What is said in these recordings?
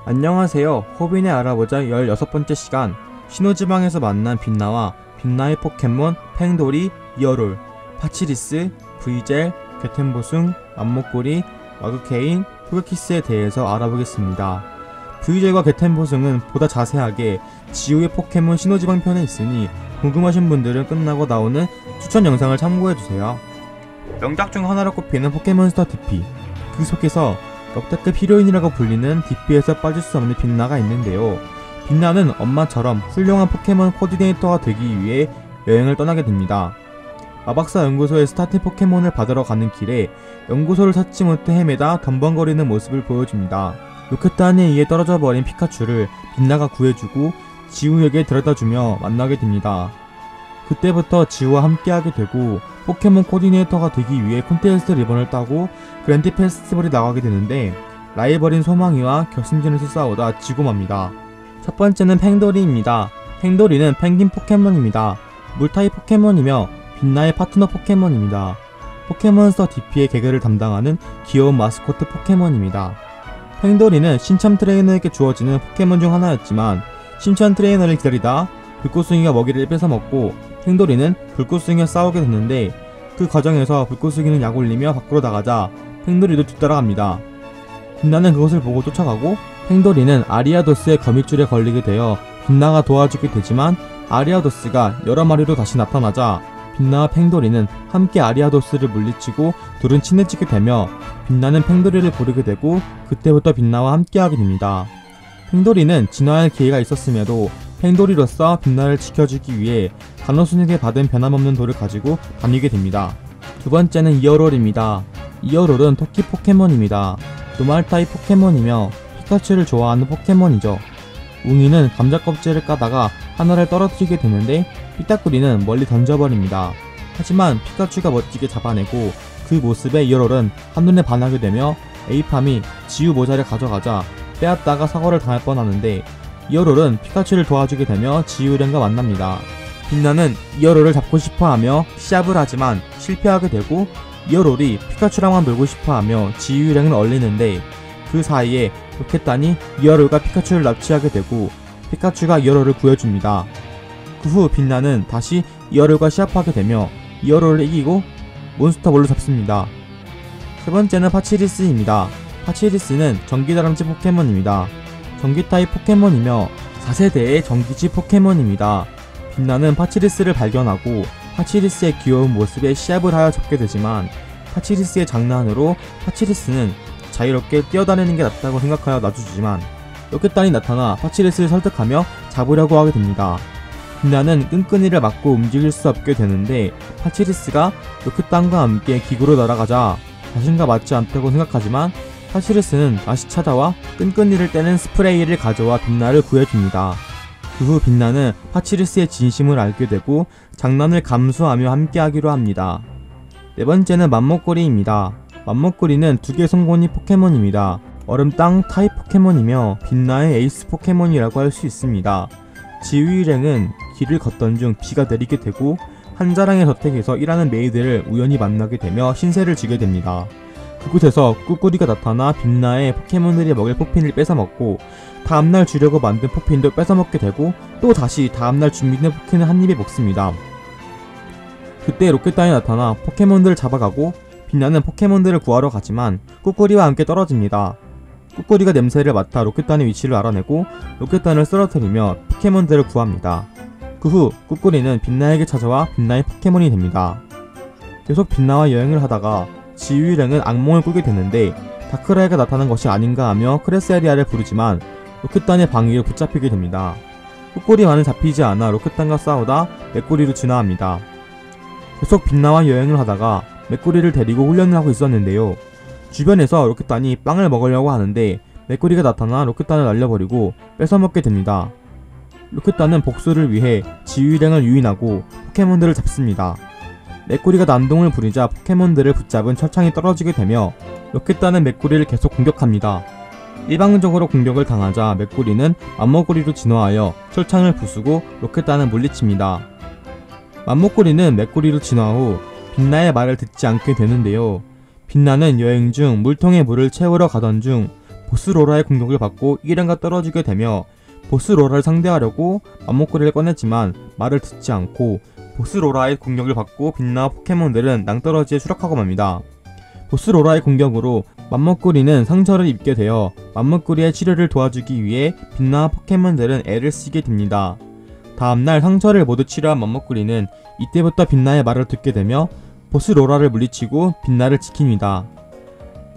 안녕하세요. 호빈의 알아보자 16번째 시간. 신호지방에서 만난 빛나와 빛나의 포켓몬 팽돌이, 이어롤, 파치리스, 브이젤, 게텐보숭, 맘목구리, 마그케인, 토게키스에 대해서 알아보겠습니다. 브이젤과 게텐보숭은 보다 자세하게 지우의 포켓몬 신호지방 편에 있으니 궁금하신 분들은 끝나고 나오는 추천 영상을 참고해주세요. 명작 중 하나로 꼽히는 포켓몬스터 DP, 그 속에서 역대급 히로인이라고 불리는 DP에서 빠질 수 없는 빛나가 있는데요. 빛나는 엄마처럼 훌륭한 포켓몬 코디네이터가 되기 위해 여행을 떠나게 됩니다. 마박사 연구소에 스타팅 포켓몬을 받으러 가는 길에 연구소를 찾지 못해 헤매다 덤벙거리는 모습을 보여줍니다. 로켓단에 의해 떨어져 버린 피카츄를 빛나가 구해주고 지우에게 데려다주며 만나게 됩니다. 그때부터 지우와 함께하게 되고 포켓몬 코디네이터가 되기 위해 콘테스트 리본을 따고 그랜드 페스티벌에 나가게 되는데 라이벌인 소망이와 결승전에서 싸우다 지고 맙니다. 첫 번째는 팽돌이입니다. 팽돌이는 펭귄 포켓몬입니다. 물타입 포켓몬이며 빛나의 파트너 포켓몬입니다. 포켓몬스터 DP의 개그를 담당하는 귀여운 마스코트 포켓몬입니다. 팽돌이는 신참 트레이너에게 주어지는 포켓몬 중 하나였지만 신참 트레이너를 기다리다 불꽃숭이가 먹이를 뺏어먹고 팽돌이는 불꽃숭이와 싸우게 됐는데 그 과정에서 불꽃숭이는 약올리며 밖으로 나가자 팽돌이도 뒤따라갑니다. 빛나는 그것을 보고 쫓아가고 팽돌이는 아리아도스의 거미줄에 걸리게 되어 빛나가 도와주게 되지만 아리아도스가 여러 마리로 다시 나타나자 빛나와 팽돌이는 함께 아리아도스를 물리치고 둘은 친해지게 되며 빛나는 팽돌이를 부르게 되고 그때부터 빛나와 함께하게 됩니다. 팽돌이는 진화할 기회가 있었음에도 팽돌이로서 빛나를 지켜주기 위해 간호순에게 받은 변함없는 돌을 가지고 다니게 됩니다. 두 번째는 이어롤입니다. 이어롤은 토끼 포켓몬입니다. 노말 타입 포켓몬이며 피카츄를 좋아하는 포켓몬이죠. 웅이는 감자 껍질을 까다가 하나를 떨어뜨리게 되는데 삐딱구리는 멀리 던져버립니다. 하지만 피카츄가 멋지게 잡아내고 그 모습에 이어롤은 한눈에 반하게 되며 에이팜이 지우 모자를 가져가자 빼앗다가 사고를 당할 뻔하는데 이어롤은 피카츄를 도와주게 되며 지우랭과 만납니다. 빛나는 이어롤을 잡고 싶어하며 시합을 하지만 실패하게 되고 이어롤이 피카츄랑만 놀고 싶어하며 지우랭을 얼리는데 그 사이에 로켓단이 이어롤과 피카츄를 납치하게 되고 피카츄가 이어롤을 구해줍니다. 그 후 빛나는 다시 이어롤과 시합하게 되며 이어롤을 이기고 몬스터볼로 잡습니다. 세 번째는 파치리스입니다. 파치리스는 전기다람쥐 포켓몬입니다. 전기타입 포켓몬이며 4세대의 전기지 포켓몬입니다. 빛나는 파치리스를 발견하고 파치리스의 귀여운 모습에 시합을 하여 잡게 되지만 파치리스의 장난으로 파치리스는 자유롭게 뛰어다니는 게 낫다고 생각하여 놔주지만 로켓단이 나타나 파치리스를 설득하며 잡으려고 하게 됩니다. 빛나는 끈끈이를 막고 움직일 수 없게 되는데 파치리스가 로켓단과 함께 기구로 날아가자 자신과 맞지 않다고 생각하지만 파치리스는 다시 찾아와 끈끈이를 떼는 스프레이를 가져와 빛나를 구해줍니다. 그 후 빛나는 파치리스의 진심을 알게 되고 장난을 감수하며 함께하기로 합니다. 네 번째는 맘목구리입니다. 맘목구리는 두개 송곳니 포켓몬입니다. 얼음 땅 타입 포켓몬이며 빛나의 에이스 포켓몬이라고 할 수 있습니다. 지우일행은 길을 걷던 중 비가 내리게 되고 한 자랑의 저택에서 일하는 메이드를 우연히 만나게 되며 신세를 지게 됩니다. 그곳에서 꾸꾸리가 나타나 빛나의 포켓몬들이 먹일 포핀을 뺏어먹고 다음날 주려고 만든 포핀도 뺏어먹게 되고 또 다시 다음날 준비된 포켓을 한 입에 먹습니다. 그때 로켓단이 나타나 포켓몬들을 잡아가고 빛나는 포켓몬들을 구하러 가지만 꾸꾸리와 함께 떨어집니다. 꾸꾸리가 냄새를 맡아 로켓단의 위치를 알아내고 로켓단을 쓰러뜨리며 포켓몬들을 구합니다. 그 후 꾸꾸리는 빛나에게 찾아와 빛나의 포켓몬이 됩니다. 계속 빛나와 여행을 하다가 지우일행은 악몽을 꾸게 되는데 다크라이가 나타난 것이 아닌가 하며 크레세리아를 부르지만 로켓단의 방위로 붙잡히게 됩니다. 꾸꾸리와는 잡히지 않아 로켓단과 싸우다 맥구리로 진화합니다. 계속 빛나와 여행을 하다가 맥구리를 데리고 훈련을 하고 있었는데요. 주변에서 로켓단이 빵을 먹으려고 하는데 맥구리가 나타나 로켓단을 날려버리고 뺏어먹게 됩니다. 로켓단은 복수를 위해 지우일행을 유인하고 포켓몬들을 잡습니다. 맥구리가 난동을 부리자 포켓몬들을 붙잡은 철창이 떨어지게 되며 로켓단은 맥구리를 계속 공격합니다. 일방적으로 공격을 당하자 맥구리는 맘목구리로 진화하여 철창을 부수고 로켓단을 물리칩니다. 맘목구리는 맥구리로 진화 후 빛나의 말을 듣지 않게 되는데요. 빛나는 여행 중 물통에 물을 채우러 가던 중 보스 로라의 공격을 받고 1연가 떨어지게 되며 보스 로라를 상대하려고 맘먹구리를 꺼냈지만 말을 듣지 않고 보스 로라의 공격을 받고 빛나와 포켓몬들은 낭떠러지에 추락하고 맙니다. 보스 로라의 공격으로 맘먹구리는 상처를 입게 되어 맘먹구리의 치료를 도와주기 위해 빛나와 포켓몬들은 애를 쓰게 됩니다. 다음날 상처를 모두 치료한 맘먹구리는 이때부터 빛나의 말을 듣게 되며 보스 로라를 물리치고 빛나를 지킵니다.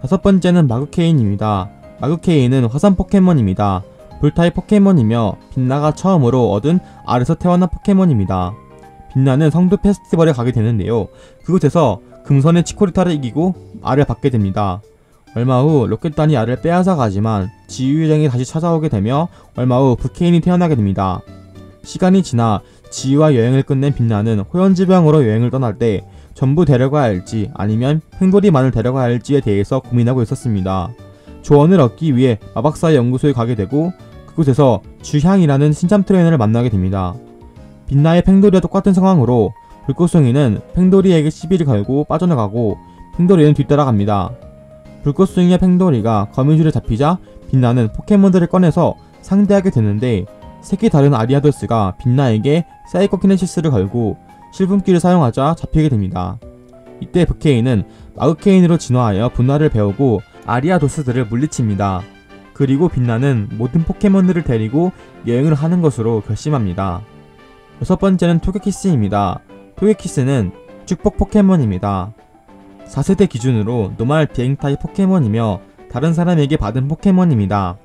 다섯 번째는 마그케인입니다. 마그케인은 화산 포켓몬입니다. 불타입 포켓몬이며 빛나가 처음으로 얻은 알에서 태어난 포켓몬입니다. 빛나는 성도 페스티벌에 가게 되는데요. 그곳에서 금선의 치코리타를 이기고 알을 받게 됩니다. 얼마 후 로켓단이 알을 빼앗아 가지만 지유유정이 다시 찾아오게 되며 얼마 후 브케인이 태어나게 됩니다. 시간이 지나 지유와 여행을 끝낸 빛나는 호연지방으로 여행을 떠날 때 전부 데려가야 할지 아니면 팽돌이만을 데려가야 할지에 대해서 고민하고 있었습니다. 조언을 얻기 위해 마박사의 연구소에 가게 되고 그곳에서 주향이라는 신참 트레이너를 만나게 됩니다. 빛나의 팽돌이와 똑같은 상황으로 불꽃송이는 팽돌이에게 시비를 걸고 빠져나가고 팽돌이는 뒤따라갑니다. 불꽃송이와 팽돌이가 거미줄에 잡히자 빛나는 포켓몬들을 꺼내서 상대하게 되는데 색이 다른 아리아도스가 빛나에게 사이코키네시스를 걸고 실분기를 사용하자 잡히게 됩니다. 이때 브케인은 마그케인으로 진화하여 분화를 배우고 아리아도스들을 물리칩니다. 그리고 빛나는 모든 포켓몬들을 데리고 여행을 하는 것으로 결심합니다. 여섯 번째는 토게키스입니다. 토게키스는 축복 포켓몬입니다. 4세대 기준으로 노말 비행타입 포켓몬이며 다른 사람에게 받은 포켓몬입니다.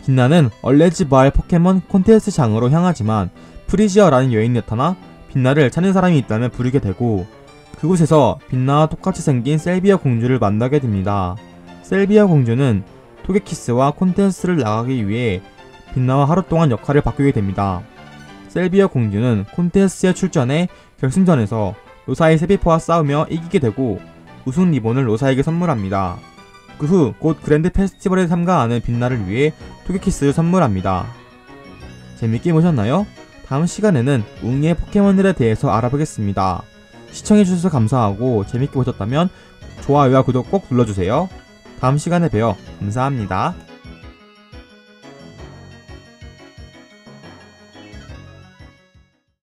빛나는 얼레지 마을 포켓몬 콘테스트 장으로 향하지만 프리지어라는 여인이 나타나 빛나를 찾는 사람이 있다면 부르게 되고 그곳에서 빛나와 똑같이 생긴 셀비아 공주를 만나게 됩니다. 셀비아 공주는 토게키스와 콘테스트를 나가기 위해 빛나와 하루 동안 역할을 바꾸게 됩니다. 셀비아 공주는 콘테스트에 출전해 결승전에서 로사의 세비포와 싸우며 이기게 되고 우승 리본을 로사에게 선물합니다. 그 후 곧 그랜드 페스티벌에 참가하는 빛나를 위해 토게키스를 선물합니다. 재밌게 보셨나요? 다음 시간에는 웅이의 포켓몬들에 대해서 알아보겠습니다. 시청해주셔서 감사하고 재밌게 보셨다면 좋아요와 구독 꼭 눌러주세요. 다음 시간에 봬요. 감사합니다.